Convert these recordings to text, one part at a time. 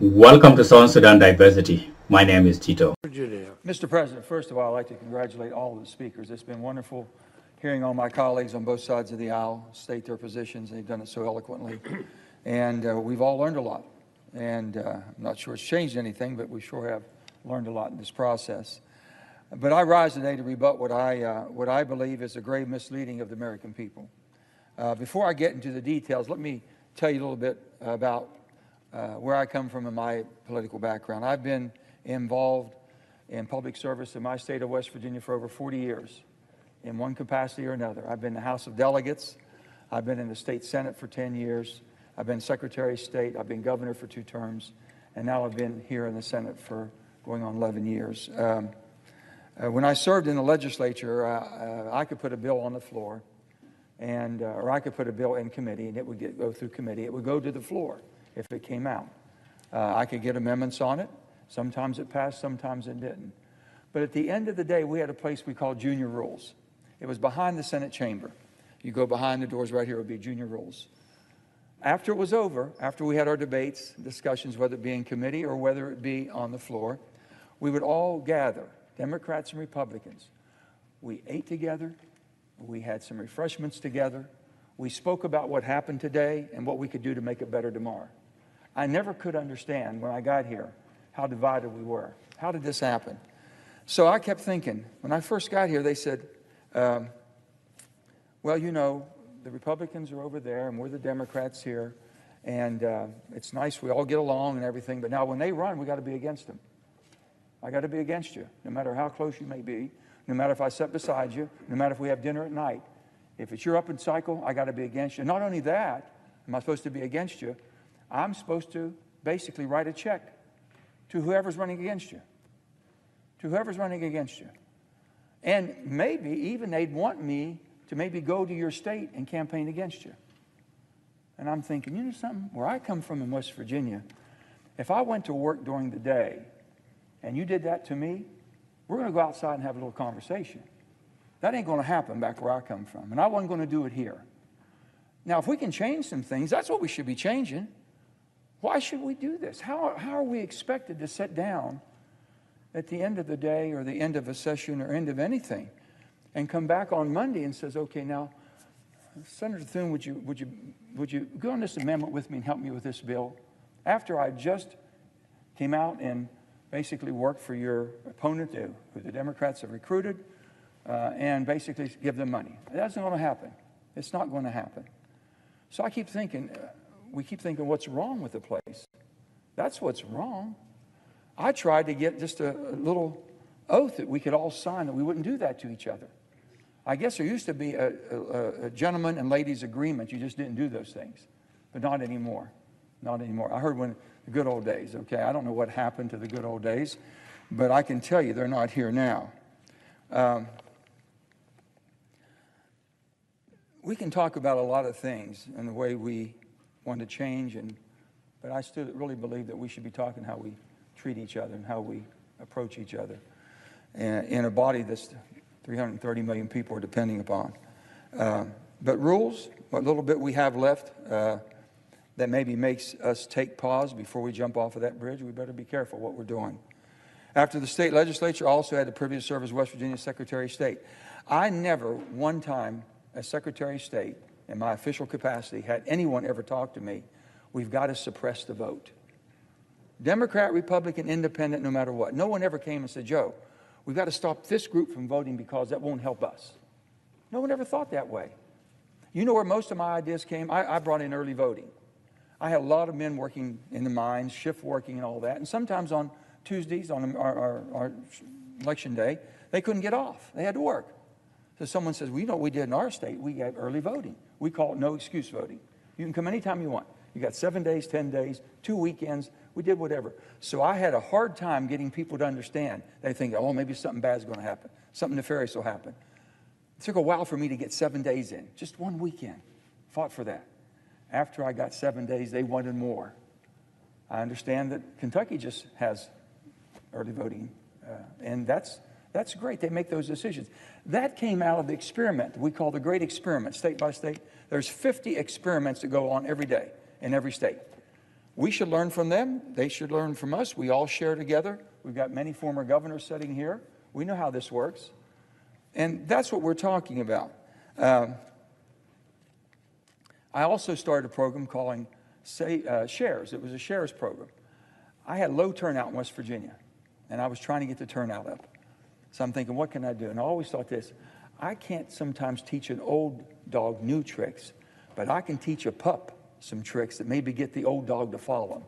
Welcome to Southern Sudan Diversity. My name is Tito. Mr. President, first of all, I'd like to congratulate all of the speakers. It's been wonderful hearing all my colleagues on both sides of the aisle state their positions. They've done it so eloquently. And we've all learned a lot. And I'm not sure it's changed anything, but we sure have learned a lot in this process. But I rise today to rebut what I believe is a grave misleading of the American people. Before I get into the details, let me tell you a little bit about where I come from in my political background. I've been involved in public service in my state of West Virginia for over 40 years in one capacity or another. I've been in the House of Delegates. I've been in the state Senate for 10 years. I've been Secretary of State. I've been governor for 2 terms. And now I've been here in the Senate for going on 11 years. When I served in the legislature, I could put a bill on the floor, or I could put a bill in committee, and it would go through committee. It would go to the floor if it came out. I could get amendments on it. Sometimes it passed, sometimes it didn't. But at the end of the day, we had a place we called Junior Rules. It was behind the Senate chamber. You go behind the doors right here, it would be Junior Rules. After it was over, after we had our debates, discussions, whether it be in committee or whether it be on the floor, we would all gather, Democrats and Republicans. We ate together. We had some refreshments together. We spoke about what happened today and what we could do to make it better tomorrow. I never could understand when I got here how divided we were. How did this happen? So I kept thinking, when I first got here, they said, well, you know, the Republicans are over there and we're the Democrats here, and it's nice we all get along and everything, but now when they run, we got to be against them. I got to be against you, no matter how close you may be, no matter if I sit beside you, no matter if we have dinner at night. If it's your up and cycle, I got to be against you. Not only that, am I supposed to be against you, I'm supposed to basically write a check to whoever's running against you. To whoever's running against you. And maybe even they'd want me to maybe go to your state and campaign against you. And I'm thinking, you know something? Where I come from in West Virginia, if I went to work during the day and you did that to me, we're going to go outside and have a little conversation. That ain't going to happen back where I come from. And I wasn't going to do it here. Now, if we can change some things, that's what we should be changing. Why should we do this? How are we expected to sit down at the end of the day or the end of a session or end of anything and come back on Monday and says, okay, now, Senator Thune, would you go on this amendment with me and help me with this bill? After I just came out and basically worked for your opponent, who the Democrats have recruited, and basically give them money. That's not going to happen. It's not going to happen. So I keep thinking, we keep thinking, what's wrong with the place? That's what's wrong. I tried to get just a little oath that we could all sign that we wouldn't do that to each other. I guess there used to be a gentleman and ladies agreement. You just didn't do those things. But not anymore. Not anymore. I heard when the good old days, okay? I don't know what happened to the good old days, but I can tell you they're not here now. We can talk about a lot of things and the way we want to change, but I still really believe that we should be talking how we treat each other and how we approach each other in a body that's 330 million people are depending upon. But rules, what little bit we have left that maybe makes us take pause before we jump off of that bridge, we better be careful what we're doing. After the state legislature, I also had the privilege to serve as West Virginia Secretary of State. I never one time as Secretary of State in my official capacity had anyone ever talk to me, we've got to suppress the vote. Democrat, Republican, Independent, no matter what. No one ever came and said, Joe, we've got to stop this group from voting because that won't help us. No one ever thought that way. You know where most of my ideas came? I brought in early voting. I had a lot of men working in the mines, shift working and all that, and sometimes on Tuesdays, on our election day, they couldn't get off. They had to work. So someone says, well, you know what we did in our state? We got early voting. We call it no excuse voting. You can come anytime you want. You got 7 days, 10 days, 2 weekends. We did whatever. So I had a hard time getting people to understand. They think, oh, maybe something bad's going to happen. Something nefarious will happen. It took a while for me to get 7 days in. Just one weekend. Fought for that. After I got 7 days, they wanted more. I understand that Kentucky just has early voting, and that's great. They make those decisions. That came out of the experiment we call the Great Experiment, state by state. There's 50 experiments that go on every day in every state. We should learn from them. They should learn from us. We all share together. We've got many former governors sitting here. We know how this works. And that's what we're talking about. I also started a program calling Shares. It was a Shares program. I had low turnout in West Virginia, and I was trying to get the turnout up. So I'm thinking, what can I do? And I always thought this: I can't sometimes teach an old dog new tricks, but I can teach a pup some tricks that maybe get the old dog to follow them.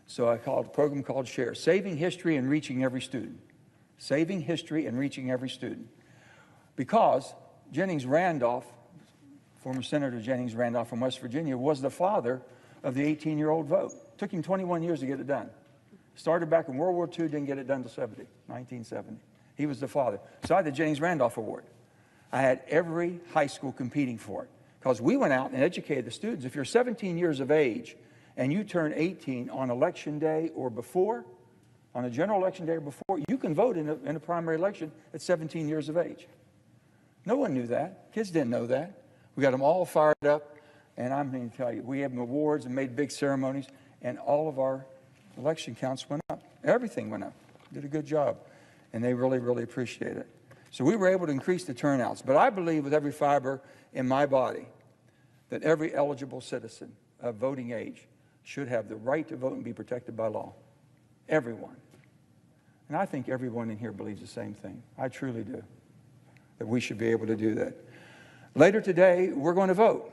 So I called a program called Share, Saving History and Reaching Every Student. Saving history and reaching every student. Because Jennings Randolph, former Senator Jennings Randolph from West Virginia, was the father of the 18-year-old vote. It took him 21 years to get it done. Started back in World War II, didn't get it done until 1970. He was the father. So I had the Jennings Randolph Award. I had every high school competing for it. Because we went out and educated the students. If you're 17 years of age and you turn 18 on election day or before, on a general election day or before, you can vote in a primary election at 17 years of age. No one knew that. Kids didn't know that. We got them all fired up, and I'm going to tell you, we have them awards and made big ceremonies, and all of our election counts went up. Everything went up. Did a good job, and they really, really appreciate it. So we were able to increase the turnouts. But I believe with every fiber in my body that every eligible citizen of voting age should have the right to vote and be protected by law. Everyone. And I think everyone in here believes the same thing. I truly do. That we should be able to do that. Later today, we're going to vote.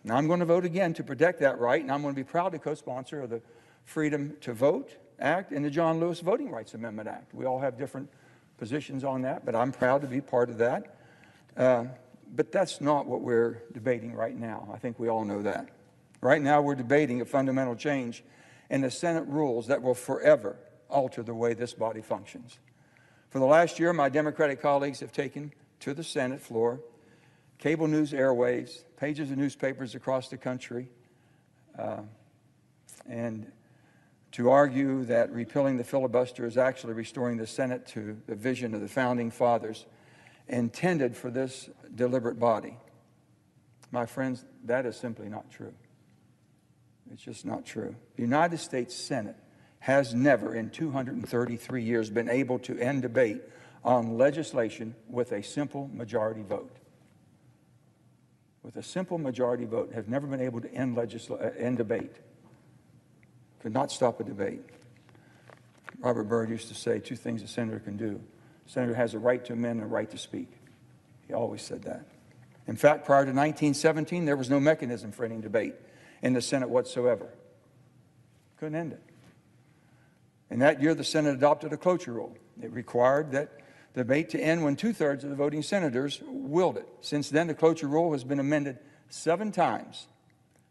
Now, I'm going to vote again to protect that right, and I'm going to be proud to co-sponsor of the Freedom to Vote Act and the John Lewis Voting Rights Amendment Act. We all have different positions on that, but I'm proud to be part of that. But that's not what we're debating right now. I think we all know that. Right now, we're debating a fundamental change in the Senate rules that will forever alter the way this body functions. For the last year, my Democratic colleagues have taken to the Senate floor cable news airways, pages of newspapers across the country, and to argue that repealing the filibuster is actually restoring the Senate to the vision of the Founding Fathers intended for this deliberate body. My friends, that is simply not true. It's just not true. The United States Senate has never in 233 years been able to end debate on legislation with a simple majority vote. With a simple majority vote, have never been able to end debate. Could not stop a debate. Robert Byrd used to say two things a senator can do. A senator has a right to amend and a right to speak. He always said that. In fact, prior to 1917, there was no mechanism for ending debate in the Senate whatsoever. Couldn't end it. In that year, the Senate adopted a cloture rule. It required that debate to end when 2/3 of the voting senators willed it. Since then, the cloture rule has been amended 7 times,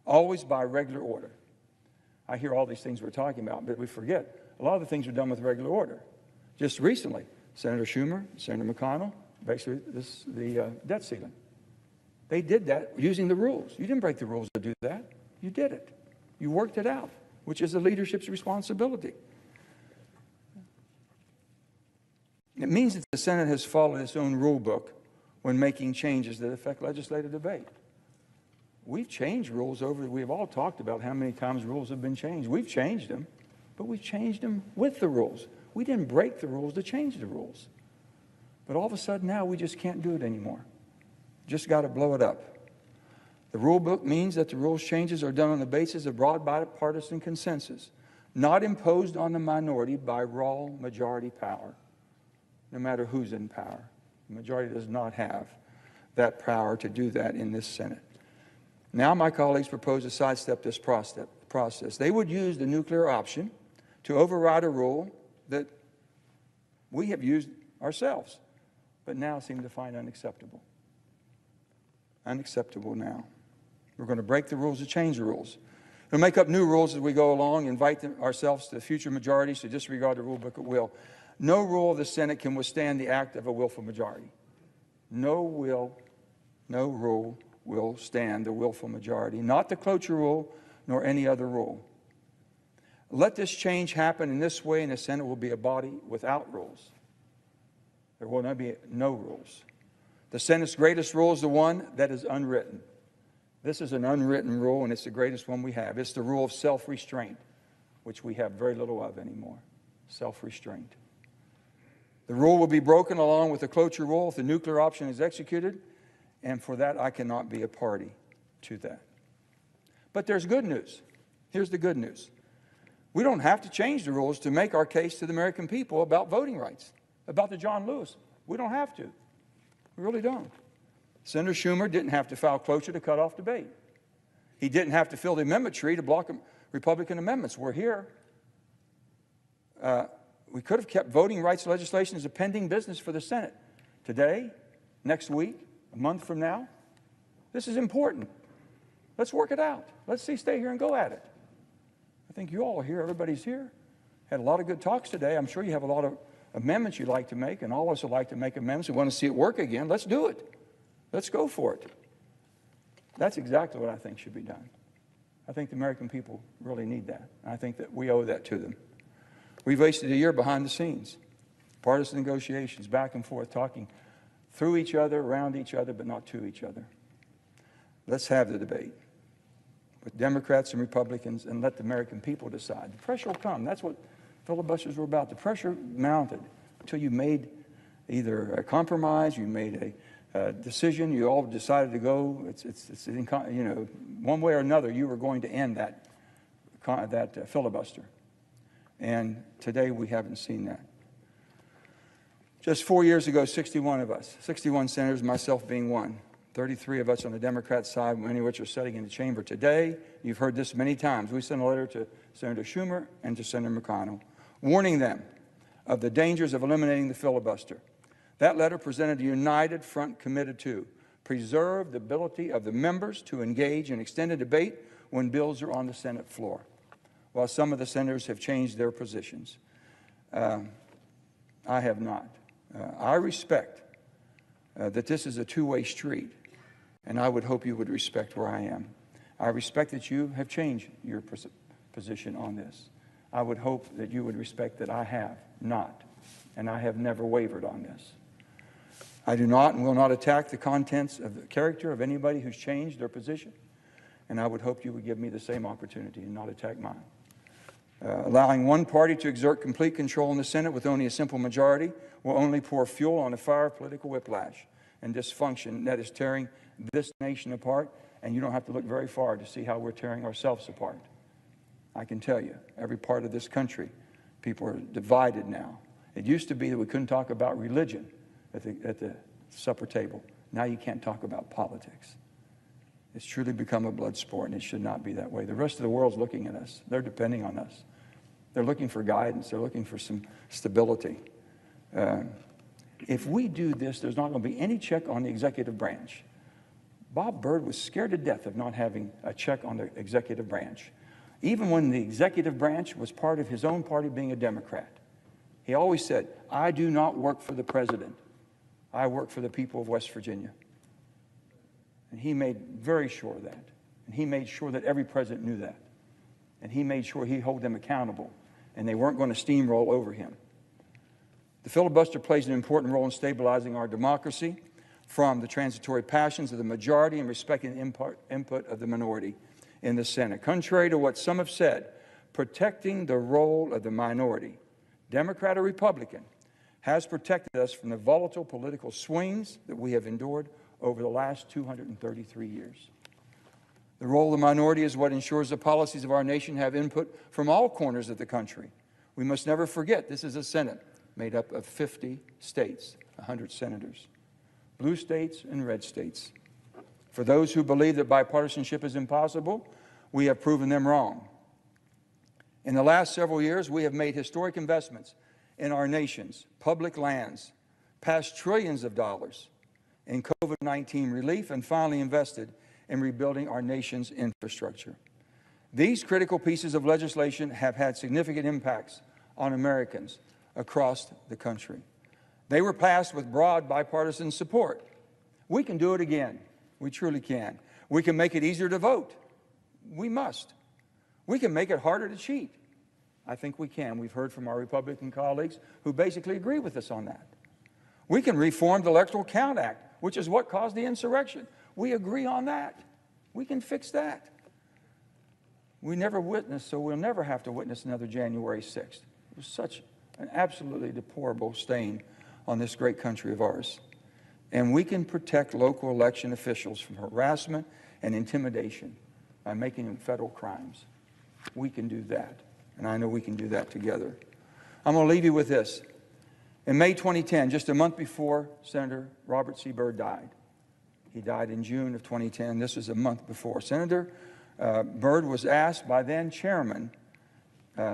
always by regular order. I hear all these things we're talking about, but we forget a lot of the things were done with regular order. Just recently, Senator Schumer, Senator McConnell, basically the debt ceiling. They did that using the rules. You didn't break the rules to do that. You did it. You worked it out, which is the leadership's responsibility. It means that the Senate has followed its own rule book when making changes that affect legislative debate. We've changed rules we've all talked about how many times rules have been changed. We've changed them, but we've changed them with the rules. We didn't break the rules to change the rules. But all of a sudden now we just can't do it anymore. Just got to blow it up. The rule book means that the rules changes are done on the basis of broad bipartisan consensus, not imposed on the minority by raw majority power, no matter who's in power. The majority does not have that power to do that in this Senate. Now my colleagues propose to sidestep this process. They would use the nuclear option to override a rule that we have used ourselves, but now seem to find unacceptable. Unacceptable now. We're going to break the rules to change the rules. We'll make up new rules as we go along, invite ourselves to future majorities to disregard the rule book at will. No rule of the Senate can withstand the act of a willful majority. No rule will stand the willful majority, not the cloture rule nor any other rule. Let this change happen in this way, and the Senate will be a body without rules. There will not be no rules. The Senate's greatest rule is the one that is unwritten. This is an unwritten rule, and it's the greatest one we have. It's the rule of self-restraint. which we have very little of anymore, self-restraint. The rule will be broken along with the cloture rule if the nuclear option is executed, and for that I cannot be a party to that. But there's good news. Here's the good news. We don't have to change the rules to make our case to the American people about voting rights, about the John Lewis. We don't have to. We really don't. Senator Schumer didn't have to file cloture to cut off debate. He didn't have to fill the amendment tree to block Republican amendments. We're here. We could have kept voting rights legislation as a pending business for the Senate. Today, next week, a month from now, this is important. Let's work it out. Let's stay here and go at it. I think you all are here. Everybody's here. Had a lot of good talks today. I'm sure you have a lot of amendments you'd like to make, and all of us would like to make amendments. We want to see it work again. Let's do it. Let's go for it. That's exactly what I think should be done. I think the American people really need that. I think that we owe that to them. We've wasted a year behind the scenes, partisan negotiations, back and forth, talking through each other, around each other, but not to each other. Let's have the debate with Democrats and Republicans and let the American people decide. The pressure will come. That's what filibusters were about. The pressure mounted until you made either a compromise, you made a decision, you all decided to go. You know, one way or another, you were going to end that filibuster. And today we haven't seen that. Just 4 years ago, 61 of us, 61 senators, myself being one, 33 of us on the Democrat side, many of which are sitting in the chamber today. You've heard this many times. We sent a letter to Senator Schumer and to Senator McConnell, warning them of the dangers of eliminating the filibuster. That letter presented a united front committed to preserve the ability of the members to engage in extended debate when bills are on the Senate floor, while some of the senators have changed their positions. I have not. I respect that this is a two-way street, and I would hope you would respect where I am. I respect that you have changed your position on this. I would hope that you would respect that I have not, and I have never wavered on this. I do not and will not attack the contents of the character of anybody who's changed their position, and I would hope you would give me the same opportunity and not attack mine. Allowing one party to exert complete control in the Senate with only a simple majority will only pour fuel on a fire of political whiplash and dysfunction that is tearing this nation apart, and you don't have to look very far to see how we're tearing ourselves apart. I can tell you, every part of this country, people are divided now. It used to be that we couldn't talk about religion at the supper table. Now you can't talk about politics. It's truly become a blood sport, and it should not be that way. The rest of the world's looking at us. They're depending on us. They're looking for guidance. They're looking for some stability. If we do this, there's not going to be any check on the executive branch. Bob Byrd was scared to death of not having a check on the executive branch. Even when the executive branch was part of his own party being a Democrat, he always said, I do not work for the president. I work for the people of West Virginia. And he made very sure of that. And he made sure that every president knew that. And he made sure he'd hold them accountable. And they weren't going to steamroll over him. The filibuster plays an important role in stabilizing our democracy from the transitory passions of the majority and respecting the input of the minority in the Senate. Contrary to what some have said, protecting the role of the minority, Democrat or Republican, has protected us from the volatile political swings that we have endured over the last 233 years. The role of the minority is what ensures the policies of our nation have input from all corners of the country. We must never forget this is a Senate made up of 50 states, 100 senators, blue states and red states. For those who believe that bipartisanship is impossible, we have proven them wrong. In the last several years, we have made historic investments in our nation's public lands, passed trillions of dollars in COVID-19 relief, and finally invested in rebuilding our nation's infrastructure. These critical pieces of legislation have had significant impacts on Americans across the country. They were passed with broad bipartisan support. We can do it again. We truly can. We can make it easier to vote. We must. We can make it harder to cheat. I think we can. We've heard from our Republican colleagues who basically agree with us on that. We can reform the Electoral Count Act, which is what caused the insurrection. We agree on that. We can fix that. We never witnessed, so we'll never have to witness another January 6th. It was such an absolutely deplorable stain on this great country of ours. And we can protect local election officials from harassment and intimidation by making them federal crimes. We can do that, and I know we can do that together. I'm going to leave you with this. In May 2010, just a month before Senator Robert C. Byrd died, he died in June of 2010. This was a month before. Senator Byrd was asked by then Chairman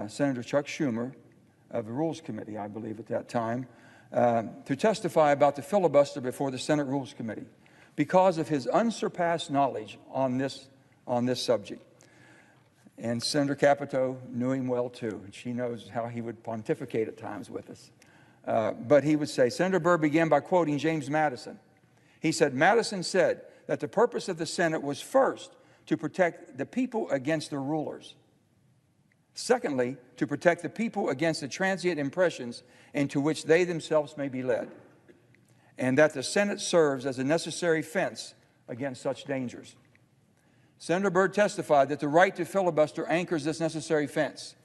Senator Chuck Schumer of the Rules Committee, I believe at that time, to testify about the filibuster before the Senate Rules Committee because of his unsurpassed knowledge on this subject. And Senator Capito knew him well too, and she knows how he would pontificate at times with us. But he would say, Senator Byrd began by quoting James Madison. He said, Madison said that the purpose of the Senate was first to protect the people against their rulers. Secondly, to protect the people against the transient impressions into which they themselves may be led. And that the Senate serves as a necessary fence against such dangers. Senator Byrd testified that the right to filibuster anchors this necessary fence.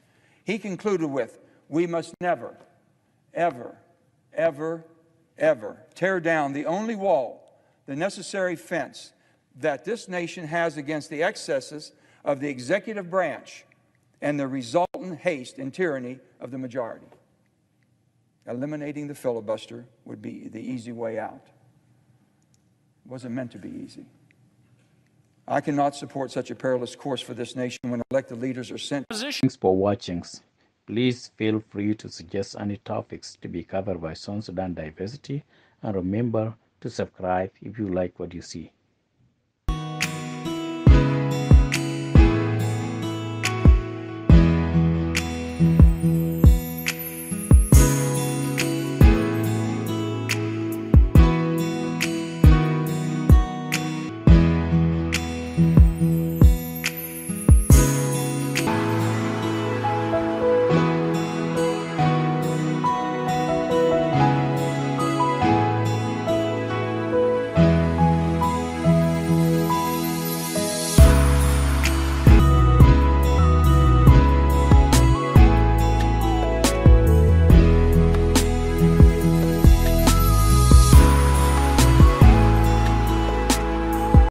He concluded with, we must never, ever, ever, ever tear down the only wall, the necessary fence that this nation has against the excesses of the executive branch and the resultant haste and tyranny of the majority. Eliminating the filibuster would be the easy way out. It wasn't meant to be easy. I cannot support such a perilous course for this nation when elected leaders are sent. Thanks for watching. Please feel free to suggest any topics to be covered by South Sudan Diversity, and remember to subscribe if you like what you see.